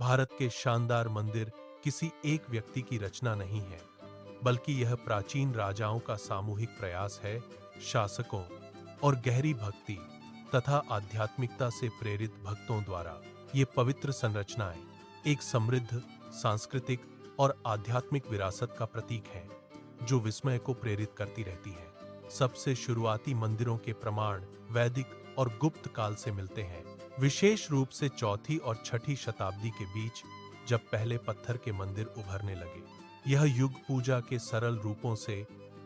भारत के शानदार मंदिर किसी एक व्यक्ति की रचना नहीं है, बल्कि यह प्राचीन राजाओं का सामूहिक प्रयास है। शासकों और गहरी भक्ति तथा आध्यात्मिकता से प्रेरित भक्तों द्वारा ये पवित्र संरचनाएं एक समृद्ध सांस्कृतिक और आध्यात्मिक विरासत का प्रतीक हैं, जो विस्मय को प्रेरित करती रहती है। सबसे शुरुआती मंदिरों के प्रमाण वैदिक और गुप्त काल से मिलते हैं, विशेष रूप से चौथी और छठी शताब्दी के बीच, जब पहले पत्थर के मंदिर उभरने लगे। यह युग पूजा के सरल रूपों से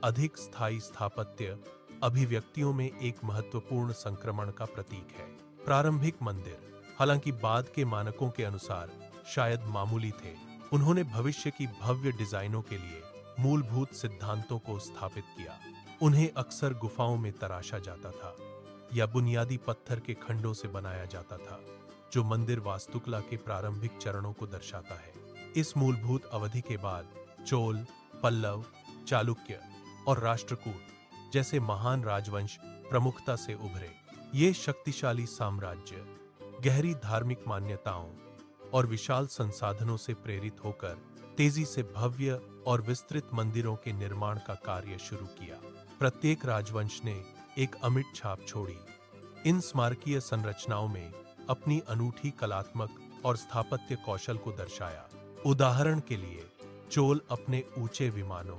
अधिक स्थायी स्थापत्य अभिव्यक्तियों में एक महत्वपूर्ण संक्रमण का प्रतीक है। प्रारंभिक मंदिर, हालांकि बाद के मानकों के अनुसार शायद मामूली थे, उन्होंने भविष्य की भव्य डिजाइनों के लिए मूलभूत सिद्धांतों को स्थापित किया। उन्हें अक्सर गुफाओं में तराशा जाता था या बुनियादी पत्थर के खंडों से बनाया जाता था, जो मंदिर वास्तुकला के प्रारंभिक चरणों को दर्शाता है। इस मूलभूत अवधि के बाद चोल, पल्लव, चालुक्य और राष्ट्रकूट जैसे महान राजवंश प्रमुखता से उभरे। ये शक्तिशाली साम्राज्य गहरी धार्मिक मान्यताओं और विशाल संसाधनों से प्रेरित होकर तेजी से भव्य और विस्तृत मंदिरों के निर्माण का कार्य शुरू किया। प्रत्येक राजवंश ने एक अमिट छाप छोड़ी। इन स्मारकीय संरचनाओं में अपनी अनूठी कलात्मक और स्थापत्य कौशल को दर्शाया। उदाहरण के लिए, चोल अपने ऊंचे विमानों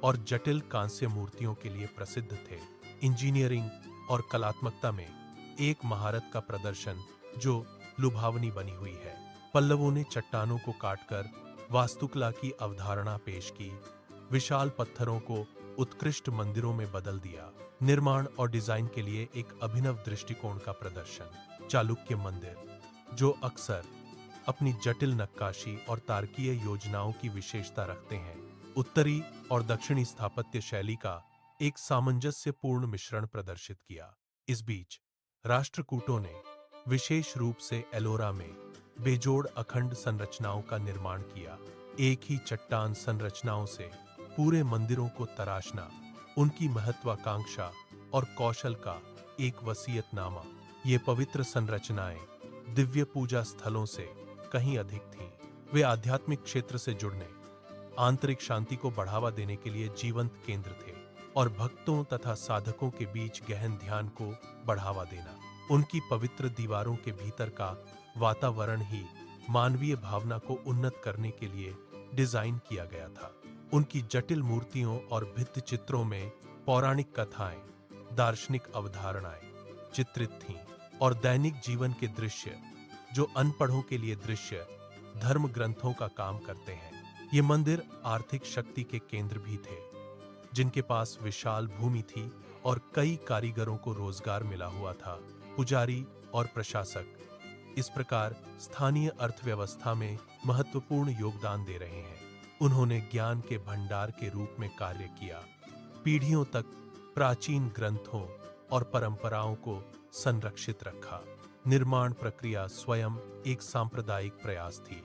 और जटिल कांस्य मूर्तियों के लिए प्रसिद्ध थे। इंजीनियरिंग और कलात्मकता में एक महारत का प्रदर्शन जो लुभावनी बनी हुई है। पल्लवों ने चट्टानों को काटकर वास्तुकला की अवधारणा पेश की, विशाल पत्थरों को उत्कृष्ट मंदिरों में बदल दिया। निर्माण और डिजाइन के लिए एक अभिनव दृष्टिकोण का प्रदर्शन। चालुक्य मंदिर, जो अक्सर अपनी जटिल नक्काशी और तार्किक योजनाओं की विशेषता रखते हैं, उत्तरी और दक्षिणी स्थापत्य शैली का एक सामंजस्यपूर्ण मिश्रण प्रदर्शित किया। इस बीच राष्ट्रकूटों ने विशेष रूप से एलोरा में बेजोड़ अखंड संरचनाओं का निर्माण किया। एक ही चट्टान संरचनाओं से पूरे मंदिरों को तराशना उनकी महत्वाकांक्षा और कौशल का एक वसीयतनामा। ये पवित्र संरचनाएं दिव्य पूजा स्थलों से कहीं अधिक थीं। वे आध्यात्मिक क्षेत्र से जुड़ने, आंतरिक शांति को बढ़ावा देने के लिए जीवंत केंद्र थे और भक्तों तथा साधकों के बीच गहन ध्यान को बढ़ावा देना। उनकी पवित्र दीवारों के भीतर का वातावरण ही मानवीय भावना को उन्नत करने के लिए डिजाइन किया गया था। उनकी जटिल मूर्तियों और भित्ति चित्रों में पौराणिक कथाएं, दार्शनिक अवधारणाएं चित्रित थीं और दैनिक जीवन के दृश्य, जो अनपढ़ों के लिए दृश्य धर्म ग्रंथों का काम करते हैं। ये मंदिर आर्थिक शक्ति के केंद्र भी थे, जिनके पास विशाल भूमि थी और कई कारीगरों को रोजगार मिला हुआ था। पुजारी और प्रशासक इस प्रकार स्थानीय अर्थव्यवस्था में महत्वपूर्ण योगदान दे रहे हैं। उन्होंने ज्ञान के भंडार के रूप में कार्य किया, पीढ़ियों तक प्राचीन ग्रंथों और परंपराओं को संरक्षित रखा। निर्माण प्रक्रिया स्वयं एक सांप्रदायिक प्रयास थी,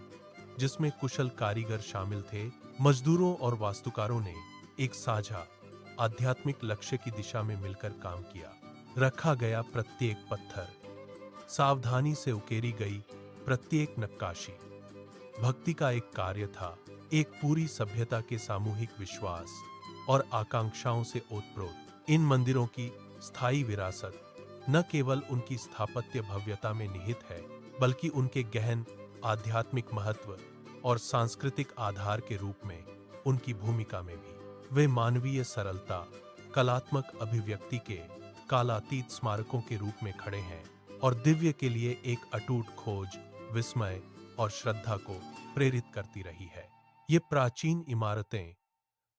जिसमें कुशल कारीगर शामिल थे। मजदूरों और वास्तुकारों ने एक साझा आध्यात्मिक लक्ष्य की दिशा में मिलकर काम किया। रखा गया प्रत्येक पत्थर, सावधानी से उकेरी गई प्रत्येक नक्काशी भक्ति का एक कार्य था, एक पूरी सभ्यता के सामूहिक विश्वास और आकांक्षाओं से ओतप्रोत। इन मंदिरों की स्थायी विरासत न केवल उनकी स्थापत्य भव्यता में निहित है, बल्कि उनके गहन आध्यात्मिक महत्व और सांस्कृतिक आधार के रूप में उनकी भूमिका में भी। वे मानवीय सरलता, कलात्मक अभिव्यक्ति के कालातीत स्मारकों के रूप में खड़े हैं और दिव्य के लिए एक अटूट खोज, विस्मय और श्रद्धा को प्रेरित करती रही है। ये प्राचीन इमारतें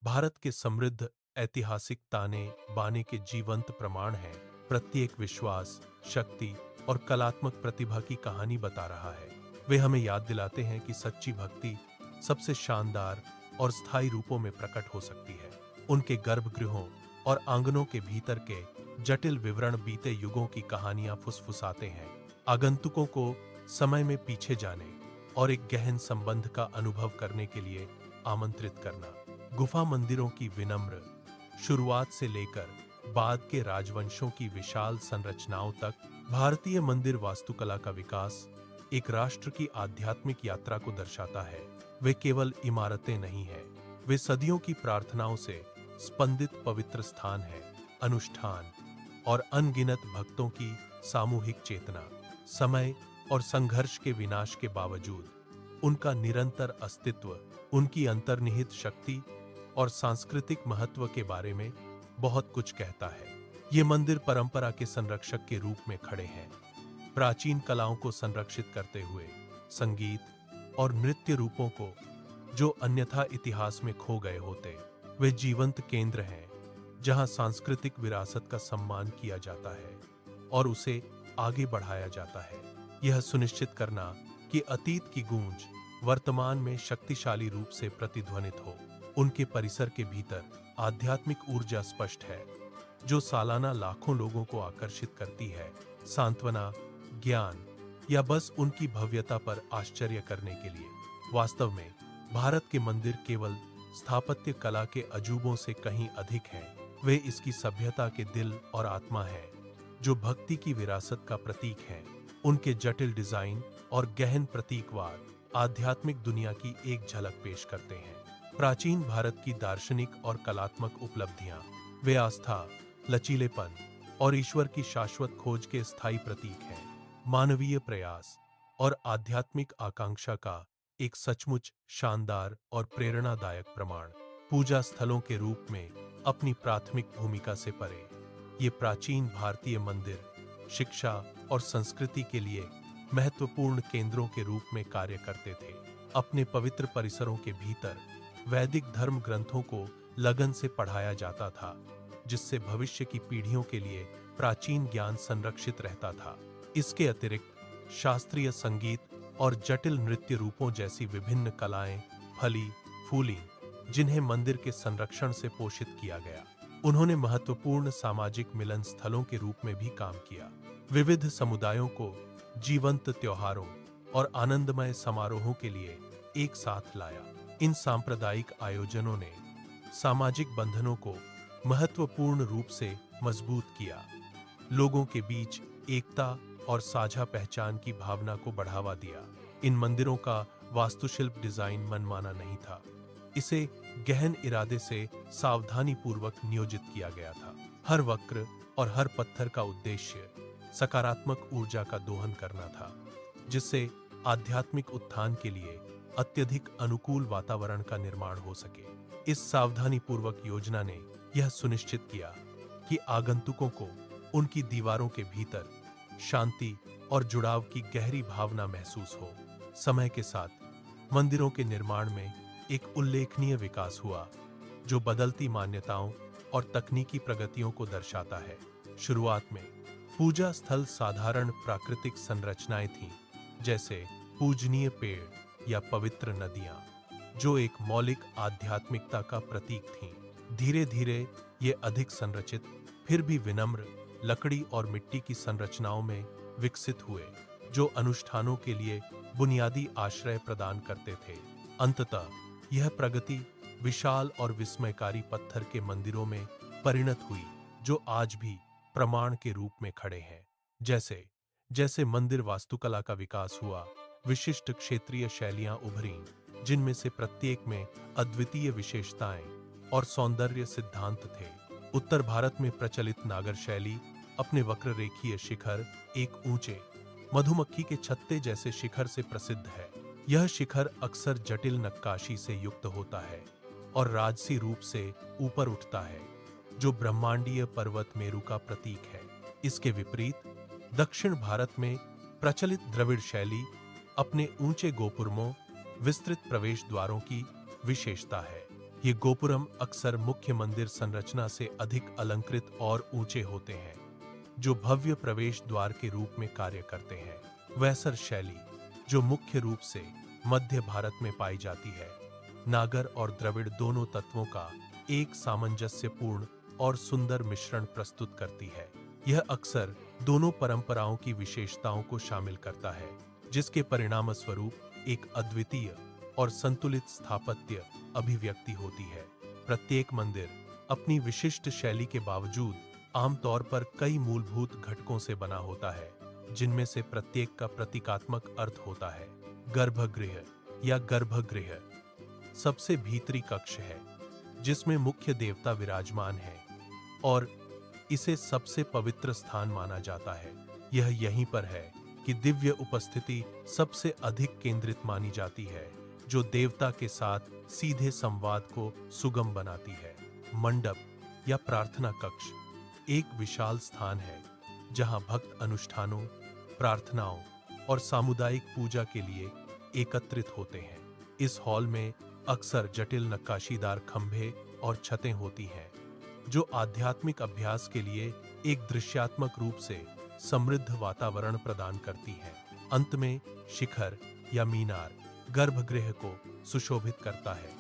भारत के समृद्ध ऐतिहासिक ताने बाने के जीवंत प्रमाण हैं। प्रत्येक विश्वास, शक्ति और कलात्मक प्रतिभा की कहानी बता रहा है। वे हमें याद दिलाते हैं कि सच्ची भक्ति सबसे शानदार और स्थायी रूपों में प्रकट हो सकती है। उनके गर्भगृहों और आंगनों के भीतर के जटिल विवरण बीते युगों की कहानियां फुसफुसाते हैं, आगंतुकों को समय में पीछे जाने और एक गहन संबंध का अनुभव करने के लिए आमंत्रित करना। गुफा मंदिरों की विनम्र शुरुआत से लेकर बाद के राजवंशों की विशाल संरचनाओं तक भारतीय मंदिर वास्तुकला का विकास एक राष्ट्र की आध्यात्मिक यात्रा को दर्शाता है। वे केवल इमारतें नहीं हैं, वे सदियों की प्रार्थनाओं से स्पंदित पवित्र स्थान है। अनुष्ठान और अनगिनत भक्तों की सामूहिक चेतना, समय और संघर्ष के विनाश के बावजूद उनका निरंतर अस्तित्व, उनकी अंतर्निहित शक्ति और सांस्कृतिक महत्व के बारे में बहुत कुछ कहता है। ये मंदिर परंपरा के संरक्षक के रूप में खड़े हैं, प्राचीन कलाओं को संरक्षित करते हुए संगीत और नृत्य रूपों को जो अन्यथा इतिहास में खो गए होते। वे जीवंत केंद्र हैं जहां सांस्कृतिक विरासत का सम्मान किया जाता है और उसे आगे बढ़ाया जाता है। यह सुनिश्चित करना कि अतीत की गूंज वर्तमान में शक्तिशाली रूप से प्रतिध्वनित हो। उनके परिसर के भीतर आध्यात्मिक ऊर्जा स्पष्ट है, जो सालाना लाखों लोगों को आकर्षित करती है, सांत्वना, ज्ञान या बस उनकी भव्यता पर आश्चर्य करने के लिए। वास्तव में भारत के मंदिर केवल स्थापत्य कला के अजूबों से कहीं अधिक हैं। वे इसकी सभ्यता के दिल और आत्मा हैं, जो भक्ति की विरासत का प्रतीक हैं। उनके जटिल डिजाइन और गहन प्रतीकवाद आध्यात्मिक दुनिया की एक झलक पेश करते हैं। प्राचीन भारत की दार्शनिक और कलात्मक उपलब्धियां, वे आस्था, लचीलेपन और ईश्वर की शाश्वत खोज के स्थायी प्रतीक हैं। मानवीय प्रयास और आध्यात्मिक आकांक्षा का एक सचमुच शानदार और प्रेरणादायक प्रमाण। पूजा स्थलों के रूप में अपनी प्राथमिक भूमिका से परे, ये प्राचीन भारतीय मंदिर शिक्षा और संस्कृति के लिए महत्वपूर्ण केंद्रों के रूप में कार्य करते थे। अपने पवित्र परिसरों के भीतर वैदिक धर्म ग्रंथों को लगन से पढ़ाया जाता था, जिससे भविष्य की पीढ़ियों के लिए प्राचीन ज्ञान संरक्षित रहता था। इसके अतिरिक्त शास्त्रीय संगीत और जटिल नृत्य रूपों जैसी विभिन्न कलाएं फली फूली, जिन्हें मंदिर के संरक्षण से पोषित किया गया। उन्होंने महत्वपूर्ण सामाजिक मिलन स्थलों के रूप में भी काम किया, विविध समुदायों को जीवंत त्योहारों और आनंदमय समारोहों के लिए एक साथ लाया। इन सांप्रदायिक आयोजनों ने सामाजिक बंधनों को महत्वपूर्ण रूप से मजबूत किया, लोगों के बीच एकता और साझा पहचान की भावना को बढ़ावा दिया। इन मंदिरों का वास्तुशिल्प डिजाइन मनमाना नहीं था, इसे गहन इरादे से सावधानी पूर्वक नियोजित किया गया था। हर वक्र और हर पत्थर का उद्देश्य सकारात्मक ऊर्जा का दोहन करना था, जिससे आध्यात्मिक उत्थान के लिए अत्यधिक अनुकूल वातावरण का निर्माण हो सके। इस सावधानी पूर्वक योजना ने यह सुनिश्चित किया कि आगंतुकों को उनकी दीवारों के भीतर शांति और जुड़ाव की गहरी भावना महसूस हो। समय के साथ मंदिरों के निर्माण में एक उल्लेखनीय विकास हुआ, जो बदलती मान्यताओं और तकनीकी प्रगतियों को दर्शाता है। शुरुआत में पूजा स्थल साधारण प्राकृतिक संरचनाएं थीं, जैसे पूजनीय पेड़ या पवित्र नदियां, जो एक मौलिक आध्यात्मिकता का प्रतीक थीं। धीरे धीरे ये अधिक संरचित, फिर भी विनम्र लकड़ी और मिट्टी की संरचनाओं में विकसित हुए, जो अनुष्ठानों के लिए बुनियादी आश्रय प्रदान करते थे। अंततः यह प्रगति विशाल और विस्मयकारी पत्थर के मंदिरों में परिणत हुई, जो आज भी प्रमाण के रूप में खड़े हैं। जैसे जैसे मंदिर वास्तुकला का विकास हुआ, विशिष्ट क्षेत्रीय शैलियां उभरीं, जिनमें से प्रत्येक में अद्वितीय विशेषताएं और सौंदर्य सिद्धांत थे। उत्तर भारत में प्रचलित नागर शैली अपने वक्र रेखीय शिखर, एक ऊंचे मधुमक्खी के छत्ते जैसे शिखर से प्रसिद्ध है। यह शिखर अक्सर जटिल नक्काशी से युक्त होता है और राजसी रूप से ऊपर उठता है, जो ब्रह्मांडीय पर्वत मेरु का प्रतीक है। इसके विपरीत दक्षिण भारत में प्रचलित द्रविड़ शैली अपने ऊंचे गोपुरमों, विस्तृत प्रवेश द्वारों की विशेषता है। ये गोपुरम अक्सर मुख्य मंदिर संरचना से अधिक अलंकृत और ऊंचे होते हैं, जो भव्य प्रवेश द्वार के रूप में कार्य करते हैं। वैसर शैली, जो मुख्य रूप से मध्य भारत में पाई जाती है, नागर और द्रविड़ दोनों तत्वों का एक सामंजस्यपूर्ण और सुंदर मिश्रण प्रस्तुत करती है। यह अक्सर दोनों परंपराओं की विशेषताओं को शामिल करता है, जिसके परिणामस्वरूप एक अद्वितीय और संतुलित स्थापत्य अभिव्यक्ति होती है। प्रत्येक मंदिर अपनी विशिष्ट शैली के बावजूद आमतौर पर कई मूलभूत घटकों से बना होता है, जिनमें से प्रत्येक का प्रतीकात्मक अर्थ होता है। गर्भगृह या गर्भगृह सबसे भीतरी कक्ष है, जिसमें मुख्य देवता विराजमान है और इसे सबसे पवित्र स्थान माना जाता है। यह यहीं पर है कि दिव्य उपस्थिति सबसे अधिक केंद्रित मानी जाती है, जो देवता के साथ सीधे संवाद को सुगम बनाती है। मंडप या प्रार्थना कक्ष एक विशाल स्थान है, जहां भक्त अनुष्ठानों, प्रार्थनाओं और सामुदायिक पूजा के लिए एकत्रित होते हैं। इस हॉल में अक्सर जटिल नक्काशीदार खंभे और छतें होती हैं, जो आध्यात्मिक अभ्यास के लिए एक दृश्यात्मक रूप से समृद्ध वातावरण प्रदान करती हैं। अंत में शिखर या मीनार गर्भगृह को सुशोभित करता है,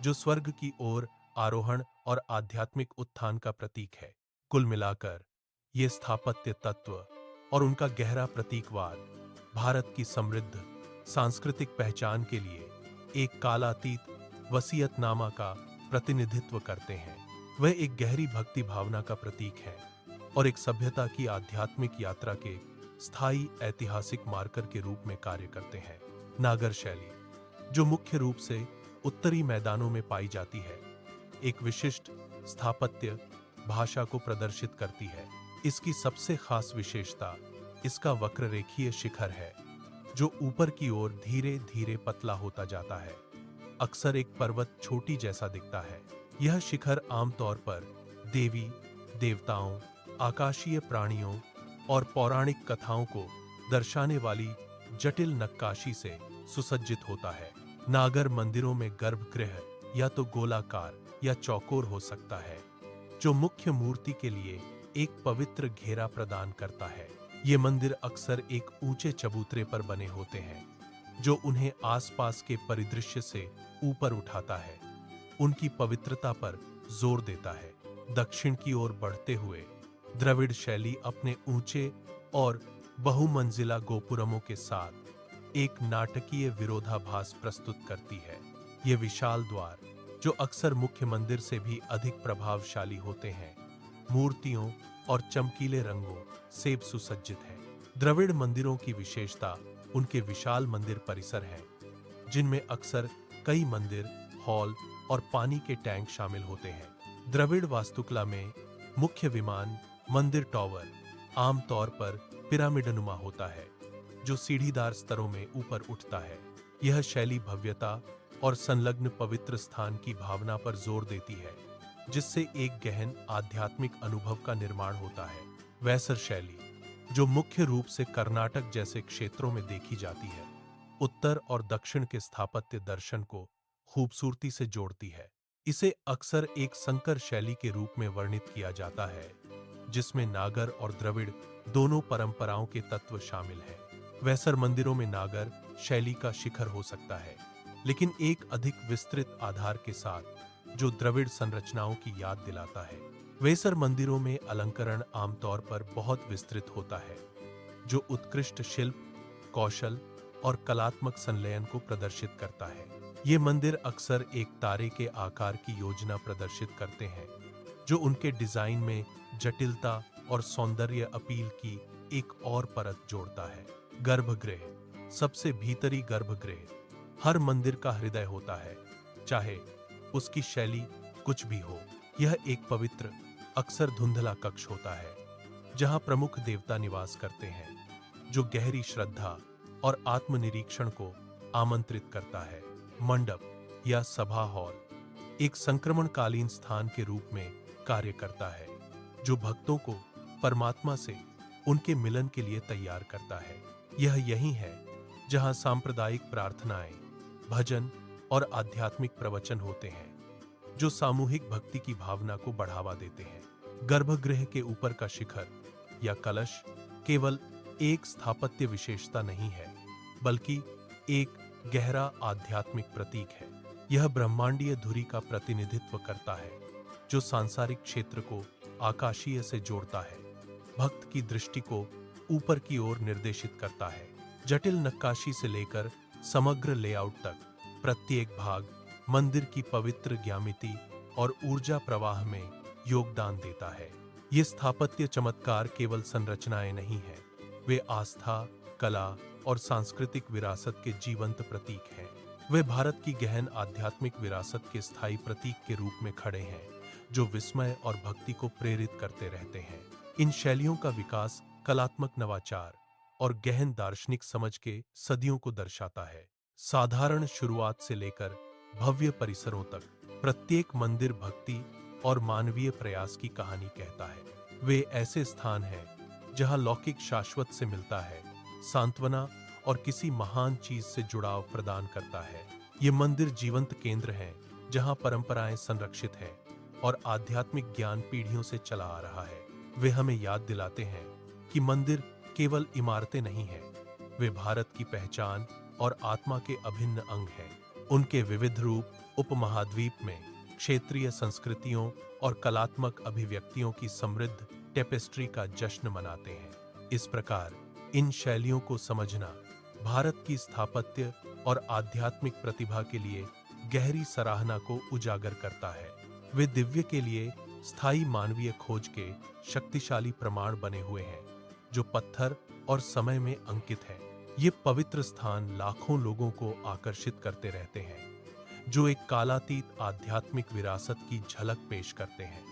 जो स्वर्ग की ओर आरोहण और आध्यात्मिक उत्थान का प्रतीक है। कुल मिलाकर ये स्थापत्य तत्व और उनका गहरा प्रतीकवाद भारत की समृद्ध सांस्कृतिक पहचान के लिए एक कालातीत वसीयतनामा का प्रतिनिधित्व करते हैं। वह एक गहरी भक्ति भावना का प्रतीक है और एक सभ्यता की आध्यात्मिक यात्रा के स्थायी ऐतिहासिक मार्कर के रूप में कार्य करते हैं। नागर शैली, जो मुख्य रूप से उत्तरी मैदानों में पाई जाती है, एक विशिष्ट स्थापत्य भाषा को प्रदर्शित करती है। इसकी सबसे खास विशेषता इसका वक्ररेखीय शिखर है, जो ऊपर की ओर धीरे धीरे पतला होता जाता है। अक्सर एक पर्वत चोटी जैसा दिखता है। यह शिखर आमतौर पर देवी देवताओं, आकाशीय प्राणियों और पौराणिक कथाओं को दर्शाने वाली जटिल नक्काशी से सुसज्जित होता है। नागर मंदिरों में गर्भगृह या तो गोलाकार या चौकोर हो सकता है, जो मुख्य मूर्ति के लिए एक पवित्र घेरा प्रदान करता है। ये मंदिर अक्सर एक ऊंचे चबूतरे पर बने होते हैं, जो उन्हें आसपास के परिदृश्य से ऊपर उठाता है, उनकी पवित्रता पर जोर देता है। दक्षिण की ओर बढ़ते हुए द्रविड़ शैली अपने ऊंचे और बहुमंजिला गोपुरमों के साथ एक नाटकीय विरोधाभास प्रस्तुत करती है। ये विशाल द्वार, जो अक्सर मुख्य मंदिर से भी अधिक प्रभावशाली होते हैं, मूर्तियों और चमकीले रंगों से सुसज्जित है। द्रविड़ मंदिरों की विशेषता उनके विशाल मंदिर परिसर हैं, जिनमें अक्सर कई मंदिर, हॉल और पानी के टैंक शामिल होते हैं। द्रविड़ वास्तुकला में मुख्य विमान मंदिर टॉवर आमतौर पर पिरामिडनुमा होता है, जो सीढ़ीदार स्तरों में ऊपर उठता है। यह शैली भव्यता और संलग्न पवित्र स्थान की भावना पर जोर देती है, जिससे एक गहन आध्यात्मिक अनुभव का निर्माण होता है। वैसर शैली, जो मुख्य रूप से कर्नाटक जैसे क्षेत्रों में देखी जाती है, उत्तर और दक्षिण के स्थापत्य दर्शन को खूबसूरती से जोड़ती है। इसे अक्सर एक संकर शैली के रूप में वर्णित किया जाता है, जिसमें नागर और द्रविड़ दोनों परंपराओं के तत्व शामिल हैं। वैसर मंदिरों में नागर शैली का शिखर हो सकता है, लेकिन एक अधिक विस्तृत आधार के साथ, जो द्रविड़ संरचनाओं की याद दिलाता है। वैसर मंदिरों में अलंकरण आमतौर पर बहुत विस्तृत होता है, जो उत्कृष्ट शिल्प, कौशल और कलात्मक संलयन को प्रदर्शित करता है। ये मंदिर अक्सर एक तारे के आकार की योजना प्रदर्शित करते हैं, जो उनके डिजाइन में जटिलता और सौंदर्य अपील की एक और परत जोड़ता है। गर्भगृह, सबसे भीतरी गर्भगृह हर मंदिर का हृदय होता है, चाहे उसकी शैली कुछ भी हो। यह एक पवित्र, अक्सर धुंधला कक्ष होता है, जहां प्रमुख देवता निवास करते हैं, जो गहरी श्रद्धा और आत्मनिरीक्षण को आमंत्रित करता है। मंडप या सभा हॉल एक संक्रमणकालीन स्थान के रूप में कार्य करता है, जो भक्तों को परमात्मा से उनके मिलन के लिए तैयार करता है। यह यही है जहां सांप्रदायिक प्रार्थनाएं, भजन और आध्यात्मिक प्रवचन होते हैं, जो सामूहिक भक्ति की भावना को बढ़ावा देते हैं। गर्भगृह के ऊपर का शिखर या कलश केवल एक स्थापत्य विशेषता नहीं है, बल्कि एक गहरा आध्यात्मिक प्रतीक है। यह ब्रह्मांडीय धुरी का प्रतिनिधित्व करता है, जो सांसारिक क्षेत्र को आकाशीय से जोड़ता है, भक्त की दृष्टि को ऊपर की ओर निर्देशित करता है। जटिल नक्काशी से लेकर समग्र लेआउट तक प्रत्येक भाग मंदिर की पवित्र ज्यामिति और ऊर्जा प्रवाह में योगदान देता है। ये स्थापत्य चमत्कार केवल संरचनाएं नहीं है, वे आस्था, कला और सांस्कृतिक विरासत के जीवंत प्रतीक हैं। वे भारत की गहन आध्यात्मिक विरासत के स्थायी प्रतीक के रूप में खड़े हैं, जो विस्मय और भक्ति को प्रेरित करते रहते हैं। इन शैलियों का विकास कलात्मक नवाचार और गहन दार्शनिक समझ के सदियों को दर्शाता है। साधारण शुरुआत से लेकर भव्य परिसरों तक प्रत्येक मंदिर भक्ति और मानवीय प्रयास की कहानी कहता है। वे ऐसे स्थान हैं जहां लौकिक शाश्वत से मिलता है, सांत्वना और किसी महान चीज से जुड़ाव प्रदान करता है। ये मंदिर जीवंत केंद्र हैं जहां परंपराएं संरक्षित हैं और आध्यात्मिक ज्ञान पीढ़ियों से चला आ रहा है। वे हमें याद दिलाते हैं कि मंदिर केवल इमारतें नहीं हैं, वे भारत की पहचान और आत्मा के अभिन्न अंग हैं। उनके विविध रूप उपमहाद्वीप में क्षेत्रीय संस्कृतियों और कलात्मक अभिव्यक्तियों की समृद्ध टेपेस्ट्री का जश्न मनाते हैं। इस प्रकार इन शैलियों को समझना भारत की स्थापत्य और आध्यात्मिक प्रतिभा के लिए गहरी सराहना को उजागर करता है। वे दिव्य के लिए स्थायी मानवीय खोज के शक्तिशाली प्रमाण बने हुए हैं, जो पत्थर और समय में अंकित हैं। ये पवित्र स्थान लाखों लोगों को आकर्षित करते रहते हैं, जो एक कालातीत आध्यात्मिक विरासत की झलक पेश करते हैं।